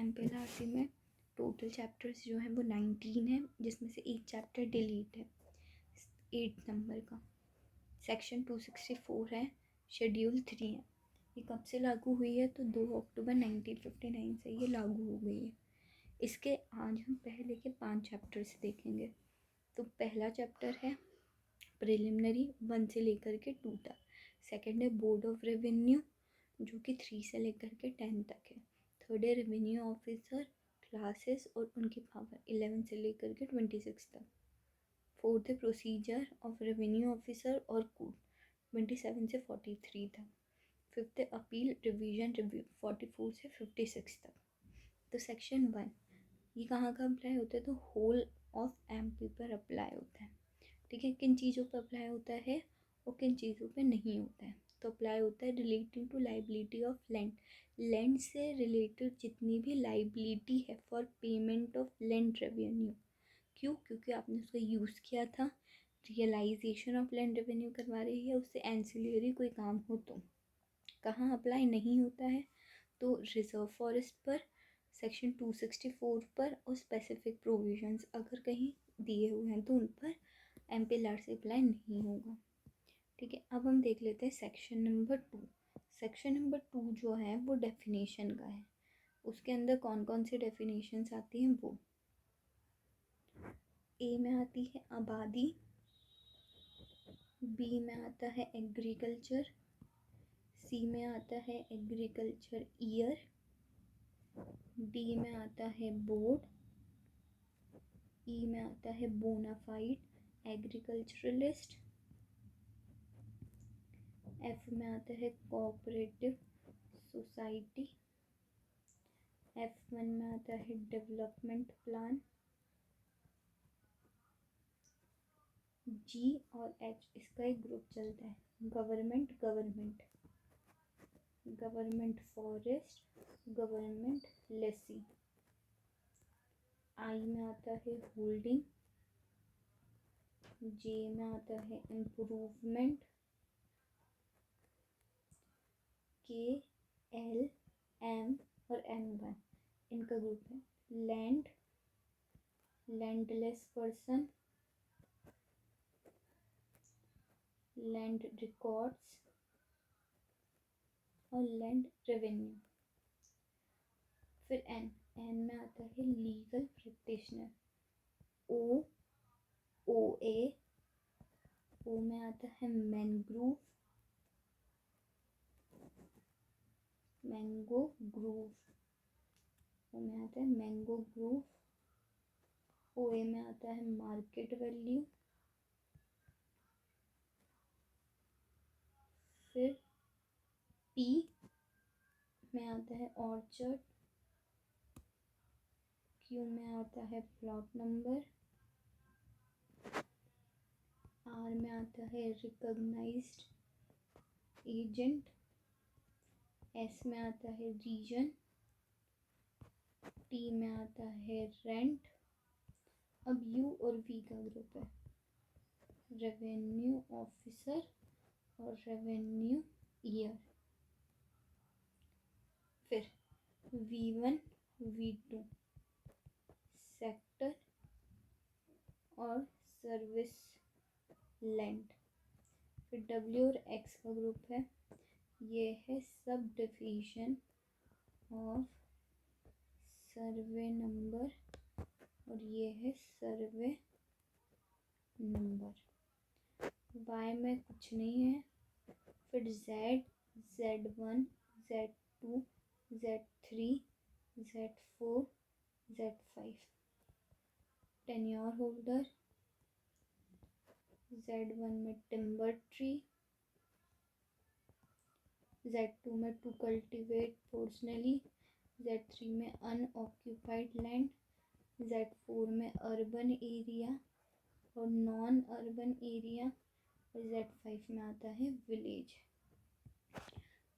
MPLRC में total chapters जो हैं वो 19 है, जिसमें से एक चैप्टर डिलीट है 8 नंबर का। सेक्शन 264 है, शेड्यूल 3 है। ये कब से लागू हुई है? तो 2 अक्टूबर 1959 से ये लागू हो गई है। इसके आज हम पहले के 5 चैप्टर्स देखेंगे। तो पहला चैप्टर है प्रिलिमिनरी 1 से लेकर के 2 तक। सेकंड है बोर्ड ऑफ रेवेन्यू जो कि 3 से लेकर के 10 तक है। थर्ड है रेवेन्यू ऑफिसर क्लासेस और उनकी पावर 11 से लेकर के 26 तक। फोर्थ है प्रोसीजर ऑफ रेवेन्यू ऑफिसर और कोड 27 से 43 तक। फिफ्थ है अपील रिवीजन रिव्यू 44 से 56 तक। तो सेक्शन 1 ये कहाँ का अप्लाई होता है? तो होल ऑफ एमपी पर अप्लाई होता है। ठीक है, किन चीज़ों पर अप्लाई होता है और किन चीज़ों पे नहीं होता है? तो अप्लाई होता है relating to liability of land. Land से रिलेटेड जितनी भी लाइबिलिटी है for payment of land revenue. क्यों? क्योंकि आपने उसका यूज़ किया था, रियलाइजेशन ऑफ लैंड रेवेन्यू करवा रही है, उससे एंसिलरी कोई काम हो तो। कहाँ अप्लाई नहीं होता है? तो रिजर्व फॉरेस्ट पर, सेक्शन 264 पर और स्पेसिफिक प्रोविजंस अगर कहीं दिए हुए हैं तो उन पर MPLRC अप्लाई नहीं होगा। ठीक है, अब हम देख लेते हैं सेक्शन नंबर 2। सेक्शन नंबर 2 जो है वो डेफिनेशन का है। उसके अंदर कौन कौन सी डेफिनेशंस आती हैं? वो ए में आती है आबादी, बी में आता है एग्रीकल्चर, सी में आता है एग्रीकल्चर ईयर, डी में आता है बोर्ड, ई में आता है बोनाफाइड एग्रीकल्चरलिस्ट, एफ में आता है कोऑपरेटिव सोसाइटी, F1 में आता है डेवलपमेंट प्लान, G और H इसका एक ग्रुप चलता है government forest, government lessee. I में आता है होल्डिंग, J में आता है इम्प्रूवमेंट, K, L, M और M1 इनका ग्रुप है land, landless person, land records और लैंड रेवेन्यू। फिर एन में आता है लीगल प्रैक्टिशनर, ओ ए में आता है मैंगो ग्रूव, ओ में आता है मैंगो ग्रूव, OA में आता है मार्केट वैल्यू, फिर P में आता है ऑर्चर्ड, Q में आता है प्लॉट नंबर, R में आता है रिकॉग्नाइज्ड एजेंट, S में आता है रीजन, T में आता है रेंट। अब U और V का ग्रुप है रेवेन्यू ऑफिसर और रेवेन्यू ईयर। फिर V1 V2 सेक्टर और सर्विस लैंड। फिर W और X का ग्रुप है, ये है sub division of survey number और ये है सर्वे नंबर। Y में कुछ नहीं है। फिर Z, Z1, Z2, Z3, Z4, Z5 tenure holder, Z1 में टिम्बर ट्री, Z2 में टू कल्टिवेट पर्सनली, Z3 में अनऑक्यूपाइड लैंड, Z4 में अर्बन एरिया और नॉन अर्बन एरिया और Z5 में आता है विलेज।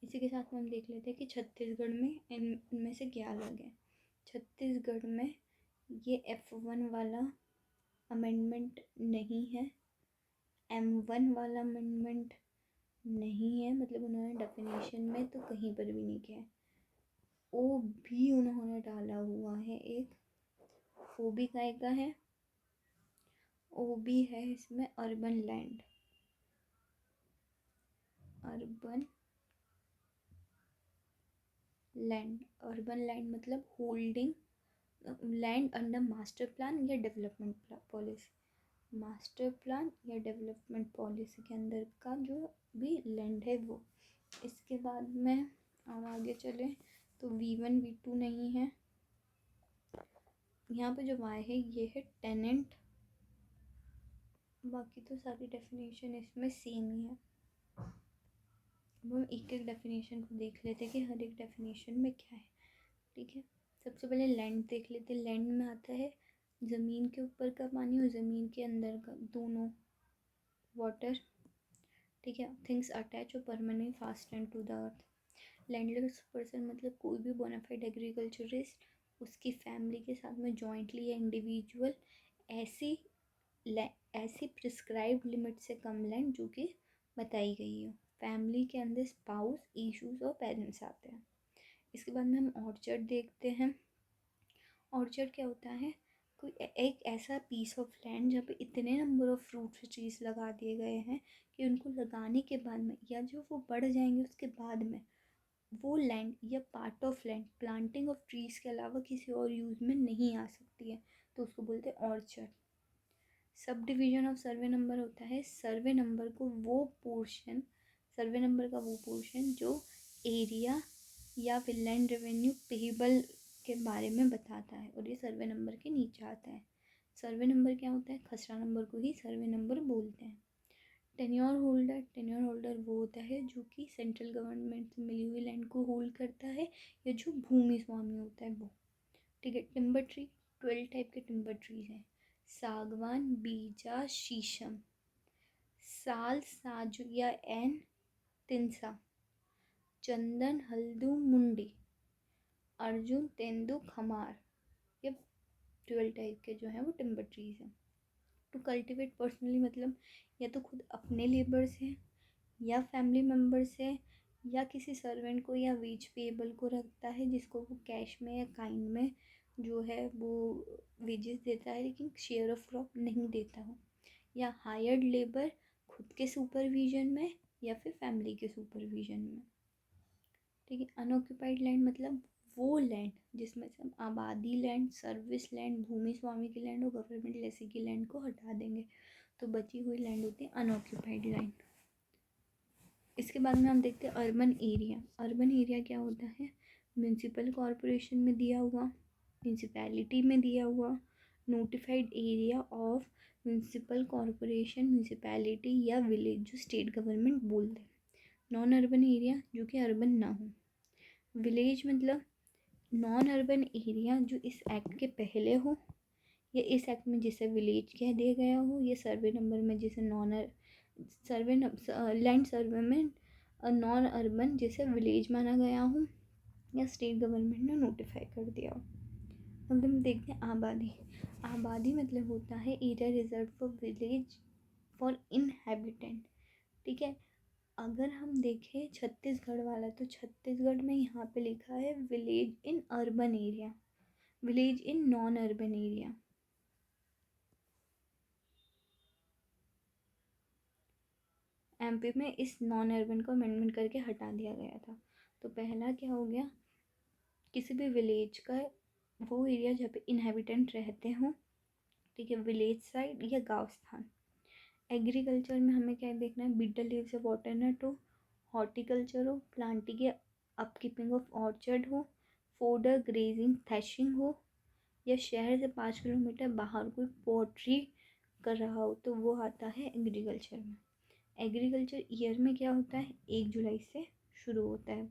इसी के साथ में हम देख लेते हैं कि छत्तीसगढ़ में इनमें से क्या अलग है। छत्तीसगढ़ में ये F1 वाला अमेंडमेंट नहीं है, M1 वाला अमेंडमेंट नहीं है, मतलब उन्होंने डेफिनेशन में तो कहीं पर भी नहीं किया है। ओ भी उन्होंने डाला हुआ है एक, ओ भी काय का है, ओ भी है इसमें urban land, urban land, urban land मतलब holding land under master plan या डेवलपमेंट पॉलिसी, मास्टर प्लान या डेवलपमेंट पॉलिसी के अंदर का जो भी लैंड है वो। इसके बाद में अब आगे चले तो V1 V2 नहीं है, यहाँ पे जो वाई है ये है टेनेंट, बाकी तो सारी डेफिनेशन इसमें सेम ही है। अब हम एक एक डेफिनेशन को देख लेते हैं कि हर एक डेफिनेशन में क्या है। ठीक है, सबसे पहले लैंड देख लेते हैं। लैंड में आता है ज़मीन के ऊपर का पानी और ज़मीन के अंदर का, दोनों, वाटर। ठीक है, थिंग्स अटैच और permanent fastened to the earth. Landless person मतलब कोई भी बोनाफाइड एग्रीकल्चरिस्ट, उसकी फैमिली के साथ में जॉइंटली या इंडिविजुअल ऐसी ऐसी प्रिस्क्राइब्ड लिमिट से कम लैंड जो कि बताई गई हो। फैमिली के अंदर स्पाउस, इशूज़ और पेरेंट्स आते हैं। इसके बाद में हम ऑर्चर्ड देखते हैं। ऑर्चर्ड क्या होता है, कोई एक ऐसा पीस ऑफ लैंड जहाँ पे इतने नंबर ऑफ फ्रूट्स ट्रीज लगा दिए गए हैं कि उनको लगाने के बाद में या जो वो बढ़ जाएंगे उसके बाद में वो लैंड या part of land planting of trees के अलावा किसी और यूज़ में नहीं आ सकती है, तो उसको बोलते हैं orchard. Sub division of survey number होता है, सर्वे नंबर को वो पोर्शन, सर्वे नंबर का वो पोर्शन जो एरिया या फिर लैंड रेवेन्यू पेबल के बारे में बताता है, और ये सर्वे नंबर के नीचे आता है। सर्वे नंबर क्या होता है, खसरा नंबर को ही सर्वे नंबर बोलते हैं। टेन्योर होल्डर, टेन्योर होल्डर वो होता है जो कि सेंट्रल गवर्नमेंट से मिली हुई लैंड को होल्ड करता है या जो भूमि स्वामी होता है वो। ठीक है, टिम्बर ट्री, 12 टाइप के टिम्बर ट्रीज हैं, सागवान, बीजा, शीशम, साल, साजू या एन, तिनसा, चंदन, हल्दू, मुंडी, अर्जुन, तेंदु, खमार, ये 12 टाइप के जो हैं वो टिम्बर ट्रीज हैं। टू कल्टिवेट पर्सनली मतलब या तो खुद अपने लेबर्स हैं या फैमिली मेम्बर्स है या किसी सर्वेंट को या वेज पेएबल को रखता है जिसको वो कैश में या काइंड में जो है वो वेजेस देता है लेकिन शेयर ऑफ क्रॉप नहीं देता हो, या हायर्ड लेबर खुद के सुपरविजन में या फिर फैमिली के सुपरविजन में। ठीक है, अनऑक्यूपाइड लैंड मतलब वो लैंड जिसमें से हम आबादी लैंड, सर्विस लैंड, भूमि स्वामी की लैंड और गवर्नमेंट लेसी की लैंड को हटा देंगे तो बची हुई लैंड होती है अनऑक्यूपाइड लैंड। इसके बाद में हम देखते हैं अर्बन एरिया। अर्बन एरिया क्या होता है, म्यूनसिपल कॉरपोरेशन में दिया हुआ, म्यूनसिपैलिटी में दिया हुआ, notified area of municipal corporation, municipality या विलेज जो स्टेट गवर्नमेंट बोलते हैं। नॉन अर्बन एरिया जो कि अर्बन ना हो। विलेज मतलब नॉन अर्बन एरिया जो इस एक्ट के पहले हो या इस एक्ट में जिसे विलेज कह दिया गया हो या सर्वे नंबर में जिसे सर्वे लैंड सर्वे में नॉन अर्बन जिसे विलेज माना गया हो या स्टेट गवर्नमेंट ने नोटिफाई कर दिया हो। अब हम देखते हैं आबादी। आबादी मतलब होता है area reserve for village for inhabitant. ठीक है, अगर हम देखें छत्तीसगढ़ वाला तो छत्तीसगढ़ में यहाँ पे लिखा है village in urban area, village in non urban area. MP में इस नॉन अर्बन को अमेंडमेंट करके हटा दिया गया था। तो पहला क्या हो गया, किसी भी विलेज का वो एरिया जहाँ पे इनहेबिटेंट रहते हों, ठीक है, विलेज साइड या गांव स्थान। एग्रीकल्चर में हमें क्या देखना है, बीटल लीव्स या वाटर नट हो, हॉर्टिकल्चर हो, प्लांटिंग या अपकीपिंग ऑफ ऑर्चर्ड हो, फोडर, ग्रेजिंग, थैशिंग हो, या शहर से 5 किलोमीटर बाहर कोई पोल्ट्री कर रहा हो तो वो आता है एग्रीकल्चर में। एग्रीकल्चर ईयर में क्या होता है, 1 जुलाई से शुरू होता है। वो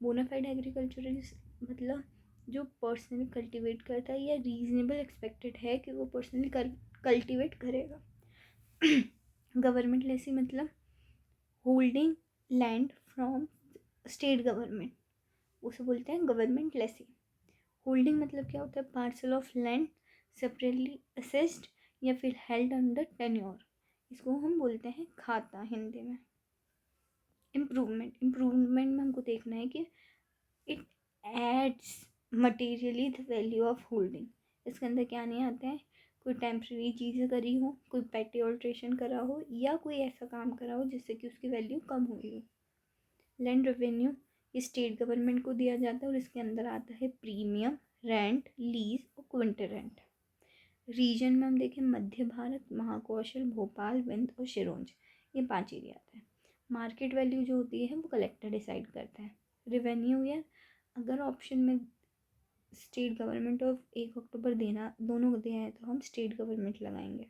बोनाफाइड एग्रीकल्चरिस्ट मतलब जो पर्सनली कल्टीवेट करता है या रीजनेबल एक्सपेक्टेड है कि वो पर्सनली कल्टीवेट करेगा। गवर्नमेंट लेसी मतलब holding land from state government, उसे बोलते हैं गवर्नमेंट लेसी। होल्डिंग मतलब क्या होता है, parcel of land separately assessed या फिर हेल्ड अंडर टेन्योर, इसको हम बोलते हैं खाता हिंदी में। इम्प्रूवमेंट, इम्प्रूवमेंट में हमको देखना है कि it adds materially the value of holding. इसके अंदर क्या नहीं आता है, कोई टेम्प्रेरी चीज़ें करी हो, कोई पेटी ऑल्ट्रेशन करा हो, या कोई ऐसा काम करा हो जिससे कि उसकी वैल्यू कम हुई हो। लैंड रेवेन्यू ये स्टेट गवर्नमेंट को दिया जाता है और इसके अंदर आता है प्रीमियम, रेंट, लीज और क्विंटल रेंट। रीजन में हम देखें मध्य भारत, महाकौशल, भोपाल, विंध्य और सिरोंज, ये 5 एरिया आता है। मार्केट वैल्यू जो होती है वो कलेक्टर डिसाइड करता है। रेवेन्यू ईयर, अगर ऑप्शन में स्टेट गवर्नमेंट और 1 अक्टूबर देना दोनों दिए हैं तो हम स्टेट गवर्नमेंट लगाएंगे।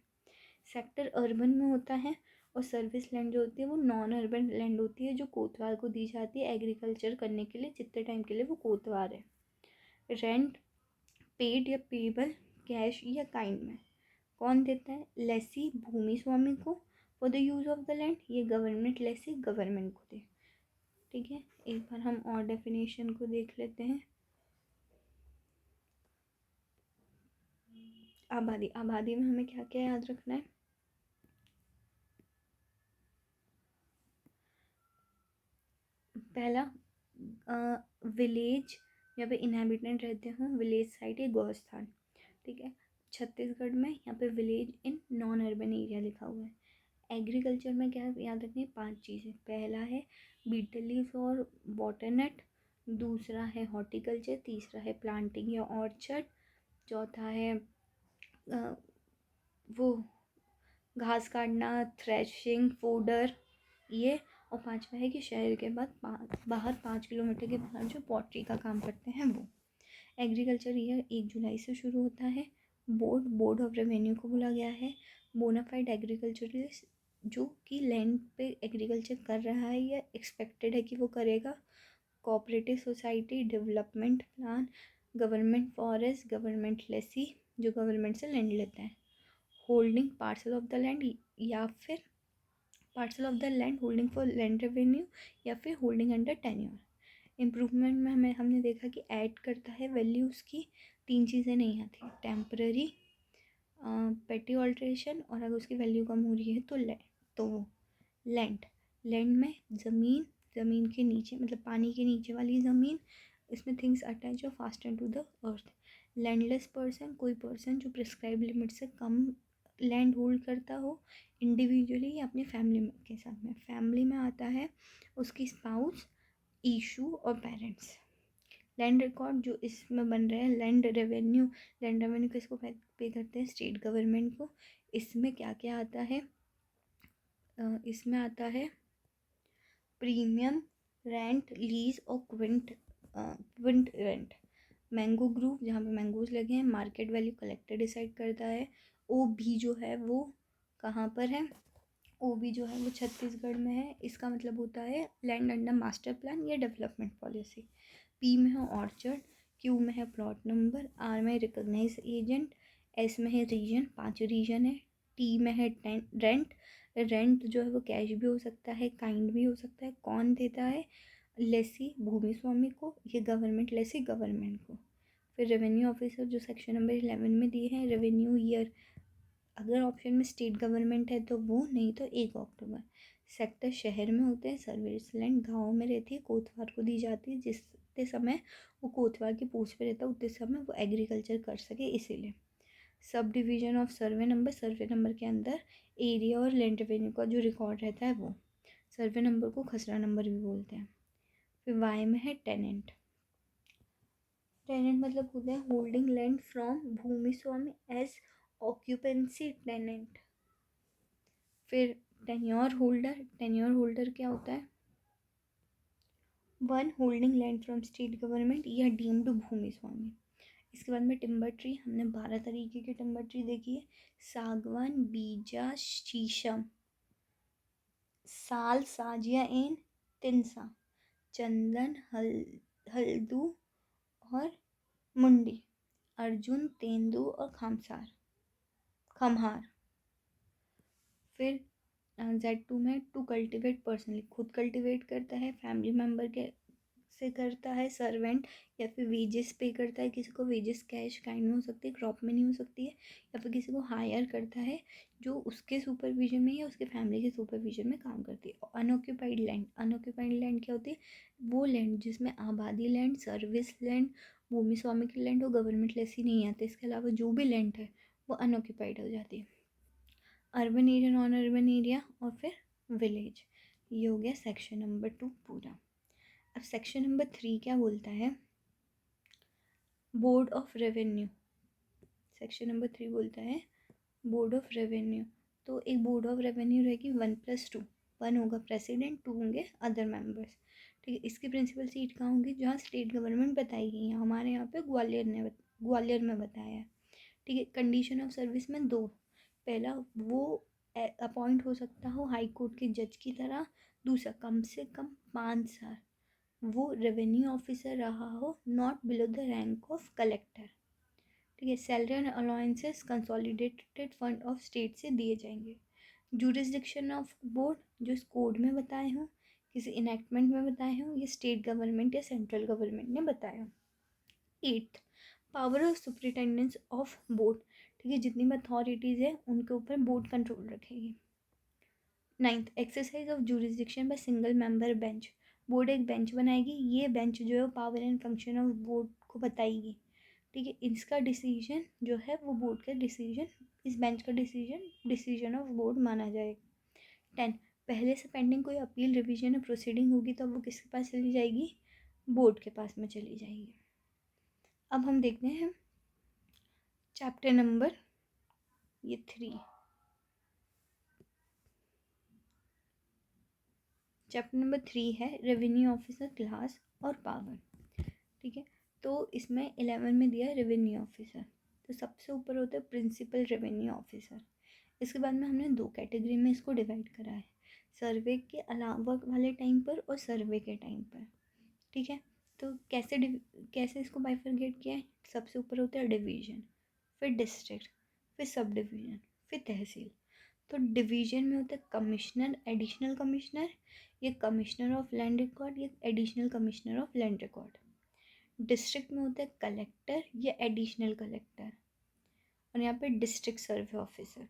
सेक्टर अर्बन में होता है और सर्विस लैंड जो होती है वो नॉन अर्बन लैंड होती है जो कोतवाल को दी जाती है एग्रीकल्चर करने के लिए, जितने टाइम के लिए वो कोतवाल है। रेंट पेड या पेबल, कैश या काइंड में, कौन देता है? लेसी भूमि स्वामी को for the use of the land, ये गवर्नमेंट लेसी गवर्नमेंट को दे। ठीक है, एक बार हम और डेफिनेशन को देख लेते हैं। आबादी, आबादी में हमें क्या क्या याद रखना है? पहला, विलेज, यहाँ पे इनहेबिटेंट रहते हों, विलेज साइट या गौ स्थान। ठीक है, छत्तीसगढ़ में यहाँ पे village in non urban area लिखा हुआ है। एग्रीकल्चर में क्या याद रखनी है? 5 चीज़ें। पहला है बीटल लीफ और बॉटरनट, दूसरा है हॉर्टिकल्चर, तीसरा है प्लांटिंग या ऑर्चर्ड, चौथा है वो घास काटना, थ्रेशिंग, फोडर, ये, और पांचवा है कि शहर के बाद बाहर 5 किलोमीटर के बाहर जो पॉटरी का काम करते हैं वो। एग्रीकल्चर ईयर 1 जुलाई से शुरू होता है। बोर्ड ऑफ रेवेन्यू को बोला गया है। बोनाफाइड एग्रीकल्चरलिस्ट जो कि लैंड पे एग्रीकल्चर कर रहा है या एक्सपेक्टेड है कि वो करेगा। Cooperative society, development plan, government forest, government lessee जो गवर्नमेंट से लैंड लेता है। Holding parcel of the land या फिर parcel of the land holding for land revenue या फिर होल्डिंग अंडर टेन्योर। इम्प्रूवमेंट में हमने देखा कि ऐड करता है वैल्यूज़ की 3 चीज़ें नहीं आती, टेम्पररी, पेटी ऑल्ट्रेशन, और अगर उसकी वैल्यू कम हो रही है तो वो लैंड। लैंड में ज़मीन, ज़मीन के नीचे मतलब पानी के नीचे वाली ज़मीन, इसमें थिंग्स अटैच और faster to the earth. Landless person, कोई पर्सन जो प्रिस्क्राइब लिमिट से कम लैंड होल्ड करता हो इंडिविजुअली या अपनी फैमिली के साथ में। फैमिली में आता है उसकी स्पाउस, इशू और पेरेंट्स। लैंड रिकॉर्ड जो इसमें बन रहे हैं, लैंड रेवेन्यू, लैंड रेवेन्यू किसको पे करते हैं? स्टेट गवर्नमेंट को। इसमें क्या क्या आता है? इसमें आता है प्रीमियम, रेंट, लीज और क्विंट रेंट। मैंगो ग्रूव जहाँ पे मैंगोज लगे हैं, मार्केट वैल्यू कलेक्टर डिसाइड करता है। ओ भी जो है वो कहाँ पर है? ओ भी जो है वो छत्तीसगढ़ में है। इसका मतलब होता है लैंड अंडर मास्टर प्लान या डेवलपमेंट पॉलिसी। पी में है ऑर्चर्ड, क्यू में है प्लॉट नंबर, आर में रिकॉग्नाइज एजेंट, एस में है रीजन, 5 रीजन है, टी में है रेंट। रेंट जो है वो कैश भी हो सकता है, काइंड भी हो सकता है। कौन देता है? लेसी भूमि स्वामी को, ये गवर्नमेंट लेसी गवर्नमेंट को। फिर रेवेन्यू ऑफिसर जो सेक्शन नंबर 11 में दिए हैं। रेवेन्यू ईयर, अगर ऑप्शन में स्टेट गवर्नमेंट है तो वो, नहीं तो 1 अक्टूबर। सेक्टर शहर में होते हैं। सर्विस लैंड गाँव में रहती है, कोतवाल को दी जाती है, जितने समय वो कोतवाल की पोस्ट पे रहता है उतने समय वो एग्रीकल्चर कर सके इसीलिए। Sub division of survey number, survey number के अंदर एरिया और लैंड रेवेन्यू का जो रिकॉर्ड रहता है वो। सर्वे नंबर को खसरा नंबर भी बोलते हैं। फिर वाई में है टेनेंट। टेनेंट मतलब होता है होल्डिंग लैंड फ्रॉम भूमि स्वामी एज ऑक्यूपेंसी टेनेंट। फिर टेन्योर होल्डर, टेन्योर होल्डर क्या होता है? One holding land from state government या डीम्ड भूमि स्वामी। इसके बाद में टिम्बर ट्री, हमने 12 तरीके की टिम्बर ट्री देखी है। सागवान, बीजा, शीशम, साल, साजिया एन, तिनसा, चंदन, हल्दू और मुंडी, अर्जुन, तेंदू और खमहार। फिर Z2 में टू कल्टिवेट पर्सनली, खुद कल्टिवेट करता है, फैमिली मेम्बर के से करता है सर्वेंट, या फिर वेजेस पे करता है किसी को, वेजेस कैश काइंड में हो सकती है, क्रॉप मनी हो सकती है, या फिर किसी को हायर करता है जो उसके सुपरविजन में या उसके फैमिली के सुपरविजन में काम करती है। अनऑक्यूपाइड लैंड, अनऑक्यूपाइड लैंड क्या होती है? वो लैंड जिसमें आबादी लैंड, सर्विस लैंड, भूमि स्वामी की लैंड और गवर्नमेंट लेस ही नहीं आते, इसके अलावा जो भी लैंड है वो अनऑक्यूपाइड हो जाती है। Urban area, non urban area और फिर विलेज। ये हो गया सेक्शन नंबर 2 पूरा। अब सेक्शन नंबर 3 क्या बोलता है? Board of revenue. Section number 3 बोलता है बोर्ड ऑफ रेवेन्यू। तो एक बोर्ड ऑफ रेवेन्यू रहेगी 1+2, 1 होगा प्रेसिडेंट, 2 होंगे अदर मेंबर्स। ठीक है, इसकी प्रिंसिपल सीट कहाँ होगी? जहाँ स्टेट गवर्नमेंट बताई गई है, हमारे यहाँ पे ग्वालियर में बताया है। ठीक है, कंडीशन ऑफ सर्विस में 2, पहला वो अपॉइंट हो सकता हो हाई कोर्ट के जज की तरह, दूसरा कम से कम 5 साल वो रेवेन्यू ऑफिसर रहा हो, not below the rank of collector. ठीक है, salary and allowances consolidated fund of state से दिए जाएंगे। जुरिस्डिक्शन ऑफ बोर्ड जो इस कोड में बताए हों, किसी इनेक्टमेंट में बताए हों, ये स्टेट गवर्नमेंट या सेंट्रल गवर्नमेंट ने बताया हो। 8th, power of superintendence of board. ठीक है, जितनी भी अथॉरिटीज़ है उनके ऊपर बोर्ड कंट्रोल रखेगी। 9th, exercise of jurisdiction by single member bench. Board एक बेंच बनाएगी, ये बेंच जो है power and function of board को बताएगी। ठीक है, इसका डिसीजन जो है वो बोर्ड का डिसीजन, इस बेंच का डिसीजन ऑफ बोर्ड माना जाएगा। 10, पहले से पेंडिंग कोई अपील, रिवीजन या प्रोसीडिंग होगी तो वो किसके पास चली जाएगी? बोर्ड के पास में चली जाएगी। अब हम देखते हैं चैप्टर नंबर 3। चैप्टर नंबर 3 है रेवेन्यू ऑफिसर क्लास और पावर। ठीक है, तो इसमें 11 में दिया है रेवेन्यू ऑफिसर। तो सबसे ऊपर होता है प्रिंसिपल रेवेन्यू ऑफिसर। इसके बाद में हमने 2 कैटेगरी में इसको डिवाइड करा है, सर्वे के अलावा वाले टाइम पर और सर्वे के टाइम पर। ठीक है, तो कैसे इसको बाइफरगेट किया है? सबसे ऊपर होता है डिवीज़न, फिर डिस्ट्रिक्ट, फिर सब डिवीज़न, फिर तहसील। तो डिवीज़न में होता है कमिश्नर, एडिशनल कमिश्नर, ये कमिश्नर ऑफ लैंड रिकॉर्ड, ये additional commissioner of land record. District में होता है कलेक्टर या एडिशनल कलेक्टर, और यहाँ पे district survey officer.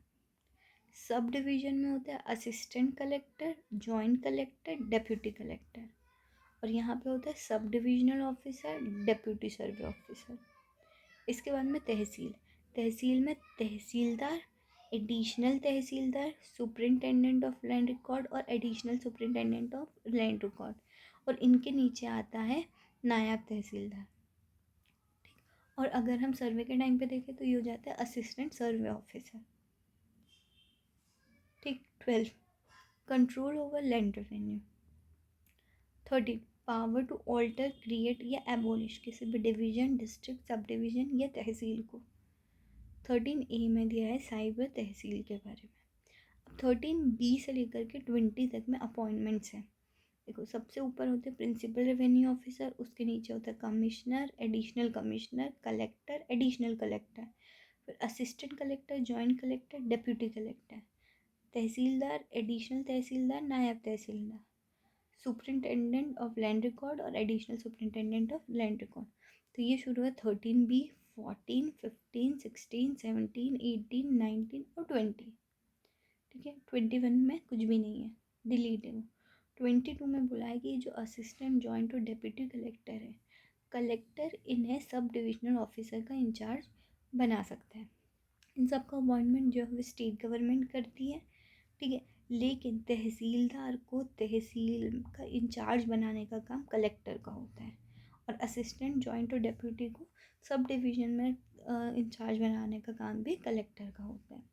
Sub division में होता है assistant collector, joint collector, deputy collector, और यहाँ पे होता है sub divisional officer, deputy survey officer. इसके बाद में तहसील। तहसील में tehsildar, additional tehsildar, superintendent of land record और additional superintendent of land record, और इनके नीचे आता है नायब तहसीलदार। और अगर हम सर्वे के टाइम पे देखें तो ये हो जाता है असिस्टेंट सर्वे ऑफिसर। ठीक। 12, control over land revenue. 13, power to alter, create या एबोलिश किसी भी डिवीजन, डिस्ट्रिक्ट, सब डिवीजन या तहसील को। 13A में दिया है साइबर तहसील के बारे में। अब 13B से लेकर के 20 तक में अपॉइंटमेंट्स हैं। देखो, सबसे ऊपर होते हैं प्रिंसिपल रेवेन्यू ऑफिसर, उसके नीचे होता है commissioner, additional commissioner, collector, additional collector, फिर assistant collector, joint collector, deputy collector, tehsildar, additional tehsildar, naib tehsildar, superintendent of land record और additional superintendent of land record. तो ये शुरू है 13B, 14, 15, 16, 17, 18, 19 और 20। ठीक है, 21 में कुछ भी नहीं है, डिलीट है वो। 22 में बोला है कि जो असिस्टेंट, जॉइंट और डेप्यूटी कलेक्टर है, कलेक्टर इन्हें सब डिविजनल ऑफिसर का इंचार्ज बना सकता है। इन सब का अपॉइंटमेंट जो है स्टेट गवर्नमेंट करती है। ठीक है, लेकिन तहसीलदार को तहसील का इंचार्ज बनाने का काम कलेक्टर का होता है, और असिस्टेंट, जॉइंट और डेप्यूटी को सब डिवीज़न में इंचार्ज बनाने का काम भी कलेक्टर का होता है।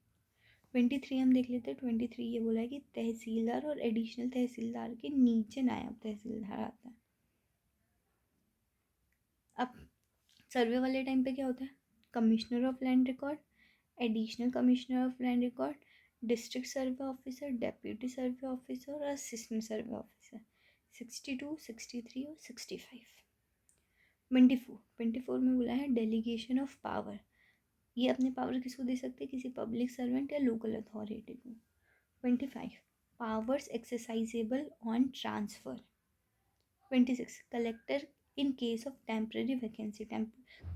23 हम देख लेते हैं। 23 ये बोला है कि तहसीलदार और एडिशनल तहसीलदार के नीचे नायब तहसीलदार आता है। अब सर्वे वाले टाइम पे क्या होता है? Commissioner of land record, additional commissioner of land record, district survey officer, deputy survey officer और असिस्टेंट सर्वे ऑफिसर। 62, 63 और 65। 24 में बोला है डेलीगेशन ऑफ पावर। ये अपने पावर किसको दे सकते हैं? किसी पब्लिक सर्वेंट या लोकल अथॉरिटी को। 25, powers exercisable on transfer. 26 collector in case of temporary vacancy,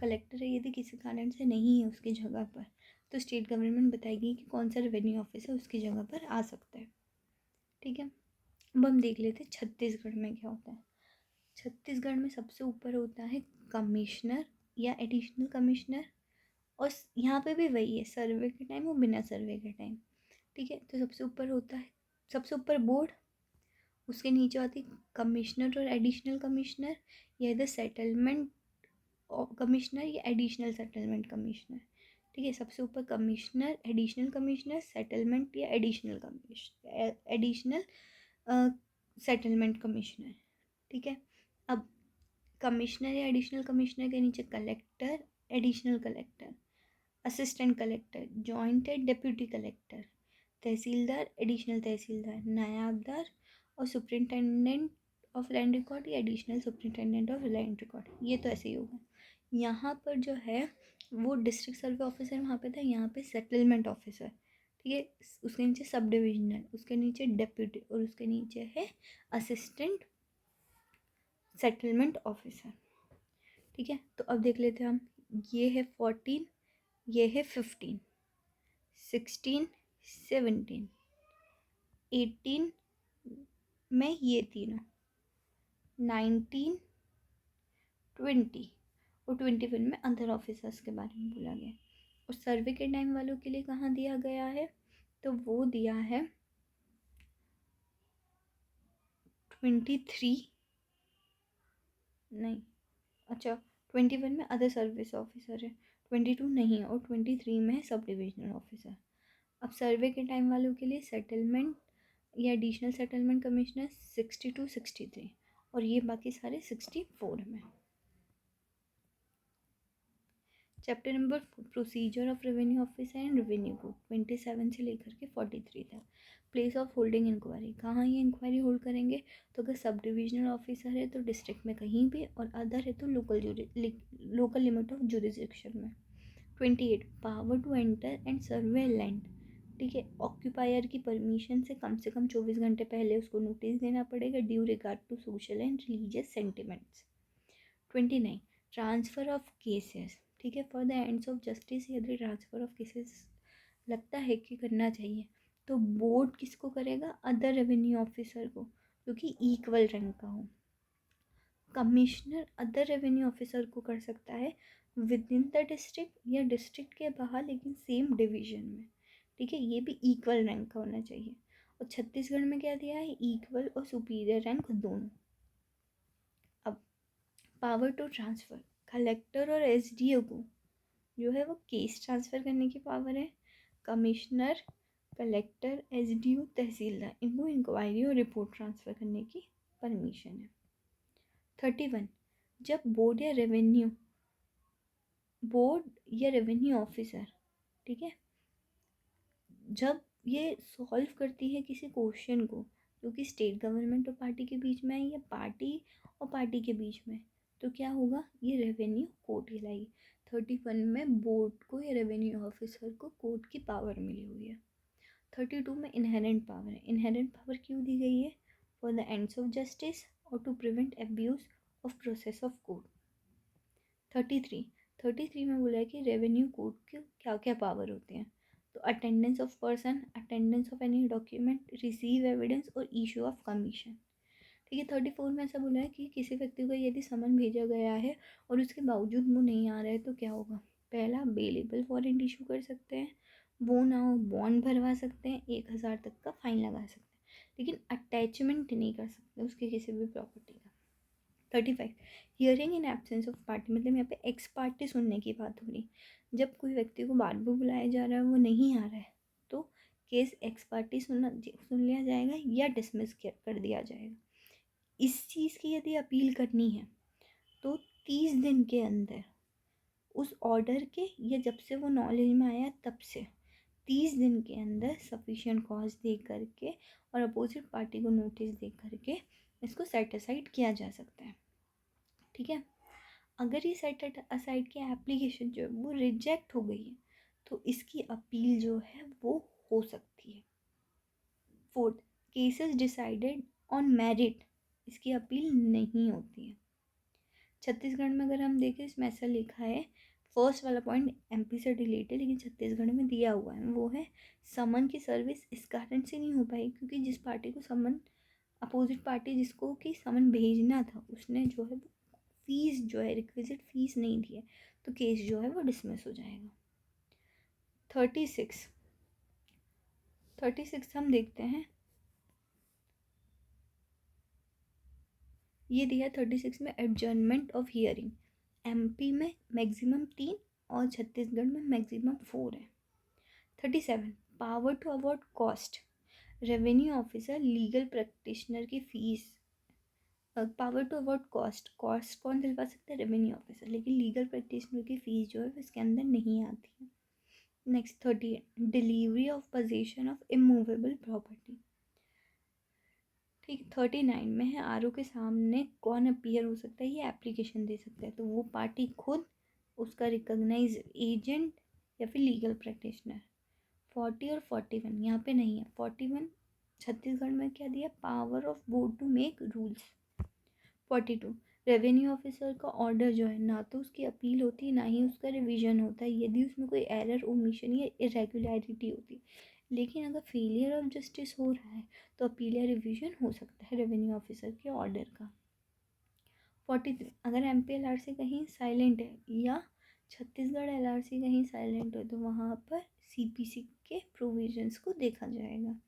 collector यदि किसी कारण से नहीं है उसकी जगह पर, तो स्टेट गवर्नमेंट बताएगी कि कौन सा रेवेन्यू ऑफिसर उसकी जगह पर आ सकता है। ठीक है, अब हम देख लेते हैं छत्तीसगढ़ में क्या होता है। छत्तीसगढ़ में सबसे ऊपर होता है कमिश्नर या एडिशनल कमिश्नर, और यहाँ पे भी वही है, सर्वे के टाइम और बिना सर्वे के टाइम। ठीक है, तो सबसे ऊपर होता है, सबसे ऊपर बोर्ड, उसके नीचे आती है कमिश्नर और एडिशनल कमिश्नर, या इधर सेटलमेंट कमिश्नर या एडिशनल सेटलमेंट कमिश्नर। ठीक है, सबसे ऊपर कमिश्नर, एडिशनल कमिश्नर, सेटलमेंट या additional commissioner, additional settlement commissioner. ठीक है, अब कमिश्नर या एडिशनल कमिश्नर के नीचे collector, additional collector, assistant collector, joint deputy collector, tehsildar, additional tehsildar, नायाबदार और सुपरिंटेंडेंट ऑफ लैंड रिकॉर्ड या additional superintendent of land record. ये तो ऐसे ही होगा। यहाँ पर जो है वो डिस्ट्रिक्ट सर्वे ऑफिसर वहाँ पे था, यहाँ पे सेटलमेंट ऑफिसर। ठीक है, उसके नीचे सब डिविजनल, उसके नीचे डेप्यूटी और उसके नीचे है असिस्टेंट सेटलमेंट ऑफिसर। ठीक है, तो अब देख लेते हैं हम, ये है 14, ये है 15, 16, 17, 18 में ये तीनों, 19, 20 और 21 में अदर ऑफिसर्स के बारे में बोला गया। और सर्वे के टाइम वालों के लिए कहाँ दिया गया है, तो वो दिया है 23, नहीं, अच्छा 21 में अदर सर्विस ऑफिसर है, 22 नहीं है, और 23 में है सब डिविजनल ऑफिसर। अब सर्वे के टाइम वालों के लिए सेटलमेंट या एडिशनल सेटलमेंट कमिश्नर 62, 63, और ये बाकी सारे 64 में। Chapter number procedure of revenue officer and revenue code 27 से लेकर के 43 तक। प्लेस ऑफ होल्डिंग इंक्वायरी, कहाँ ये इंक्वायरी होल्ड करेंगे, तो अगर सब डिविजनल ऑफिसर है तो डिस्ट्रिक्ट में कहीं भी, और अदर है तो लोकल लिमिट ऑफ जुरिस्डिक्शन में। 28 power to enter and survey land. ठीक है, ऑक्यूपायर की परमिशन से कम 24 घंटे पहले उसको नोटिस देना पड़ेगा, due regard to social and religious sentiments. 29 transfer of cases. ठीक है, for the ends of justice यदि ट्रांसफ़र ऑफ केसेस लगता है कि करना चाहिए, तो बोर्ड किसको करेगा, अदर रेवेन्यू ऑफिसर को, जो कि इक्वल रैंक का हो। कमिश्नर अदर रेवेन्यू ऑफिसर को कर सकता है विद इन द डिस्ट्रिक्ट या डिस्ट्रिक्ट के बाहर, लेकिन सेम डिवीजन में। ठीक है, ये भी इक्वल रैंक का होना चाहिए। और छत्तीसगढ़ में क्या दिया है, इक्वल और सुपीरियर रैंक दोनों। अब पावर टू ट्रांसफ़र, कलेक्टर और एसडीओ को जो है वो केस ट्रांसफ़र करने की पावर है। कमिश्नर, कलेक्टर, एसडीओ, तहसीलदार, इनको इंक्वायरी और रिपोर्ट ट्रांसफ़र करने की परमिशन है। 31 जब बोर्ड या रेवेन्यू ऑफिसर, ठीक है, जब ये सॉल्व करती है किसी क्वेश्चन को जो कि स्टेट गवर्नमेंट और पार्टी के बीच में है या पार्टी और पार्टी के बीच में, तो क्या होगा, ये रेवेन्यू कोर्ट कहलाएगी। 31 में बोर्ड को या रेवेन्यू ऑफिसर को कोर्ट की पावर मिली हुई है। 32 में इनहेरेंट पावर है। इनहेरेंट पावर क्यों दी गई है, for the ends of justice और to prevent abuse of process of court. 33 में बोला है कि रेवेन्यू कोर्ट के क्या क्या पावर होते हैं, तो attendance of person, attendance of any document, receive evidence और इशू ऑफ कमीशन। ठीक है, 34 में ऐसा बोला है कि किसी व्यक्ति को यदि समन भेजा गया है और उसके बावजूद वो नहीं आ रहा है तो क्या होगा, पहला बेलेबल वारंट इशू कर सकते हैं, वो ना हो बॉन्ड भरवा सकते हैं, 1000 तक का फाइन लगा सकते हैं, लेकिन अटैचमेंट नहीं कर सकते उसके किसी भी प्रॉपर्टी का। 35 hearing in absence of party, मतलब यहाँ पे एक्स पार्टी सुनने की बात हो रही। जब कोई व्यक्ति को बार बार बुलाया जा रहा है वो नहीं आ रहा है, तो केस एक्स पार्टी सुन लिया जाएगा या डिसमिस कर दिया जाएगा। इस चीज़ की यदि अपील करनी है तो 30 दिन के अंदर उस ऑर्डर के, या जब से वो नॉलेज में आया तब से 30 दिन के अंदर सफिशिएंट कॉज दे करके और अपोजिट पार्टी को नोटिस दे करके इसको सेट असाइड किया जा सकता है। ठीक है, अगर ये सेट असाइड की एप्लीकेशन जो है वो रिजेक्ट हो गई है तो इसकी अपील जो है वो हो सकती है। 4 केसेस डिसाइडेड ऑन मेरिट इसकी अपील नहीं होती है। छत्तीसगढ़ में अगर हम देखें इसमें ऐसा लिखा है, फर्स्ट वाला पॉइंट एमपी से डिलीट है लेकिन छत्तीसगढ़ में दिया हुआ है, वो है समन की सर्विस इस कारण से नहीं हो पाई क्योंकि जिस पार्टी को समन, अपोजिट पार्टी जिसको कि समन भेजना था उसने जो है फीस जो है रिक्विजिट फीस नहीं दी है, तो केस जो है वो डिसमिस हो जाएगा। 36 हम देखते हैं, ये दिया 36 में एडजर्नमेंट ऑफ हियरिंग। एमपी में मैक्सिमम 3 और छत्तीसगढ़ में मैक्सिमम 4 है। 37 power to award cost. Revenue officer legal practitioner की fees, power to award cost कौन दिलवा सकता है? रेवेन्यू ऑफिसर, लेकिन लीगल प्रैक्टिशनर की फीस जो है इसके अंदर नहीं आती है। Next 38 delivery of possession of immovable property. ठीक है। 39 में है आर के सामने कौन अपीयर हो सकता है, ये एप्लीकेशन दे सकता है, तो वो पार्टी खुद, उसका रिकॉग्नाइज एजेंट या फिर लीगल प्रैक्टिशनर। 40 और 41 यहाँ पे नहीं है। 41 छत्तीसगढ़ में क्या दिया, power of board to make rules. 42 revenue officer का ऑर्डर जो है ना तो उसकी अपील होती है ना ही उसका रिवीजन होता है यदि उसमें कोई एरर, ओमिशन या इरेगुलरिटी होती है। लेकिन अगर फेलियर ऑफ जस्टिस हो रहा है तो अपील या रिवीजन हो सकता है रेवेन्यू ऑफिसर के ऑर्डर का। 43 अगर MPLRC कहीं साइलेंट है या छत्तीसगढ़ LRC कहीं साइलेंट है तो वहाँ पर CPC के प्रोविजंस को देखा जाएगा।